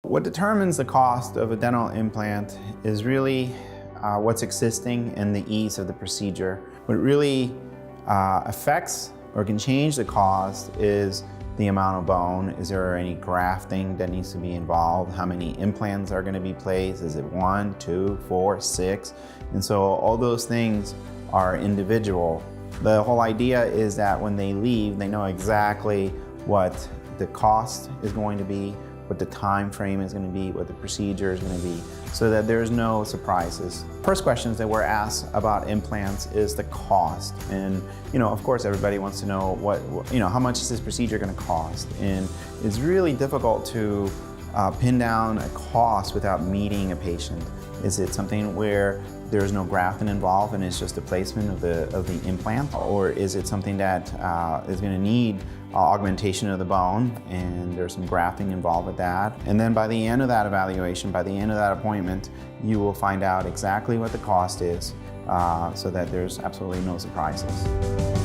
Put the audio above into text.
What determines the cost of a dental implant is really what's existing and the ease of the procedure. What really affects or can change the cost is the amount of bone. Is there any grafting that needs to be involved? How many implants are going to be placed? Is it 1, 2, 4, 6? And so all those things are individual. The whole idea is that when they leave, they know exactly what the cost is going to be, what the time frame is going to be, what the procedure is going to be, so that there's no surprises. First questions that we're asked about implants is the cost. And of course everybody wants to know how much is this procedure going to cost? And it's really difficult to pin down a cost without meeting a patient. Is it something where there's no grafting involved and it's just the placement of the implant? Or is it something that is going to need augmentation of the bone and there's some grafting involved with that? And then by the end of that evaluation, by the end of that appointment, you will find out exactly what the cost is so that there's absolutely no surprises.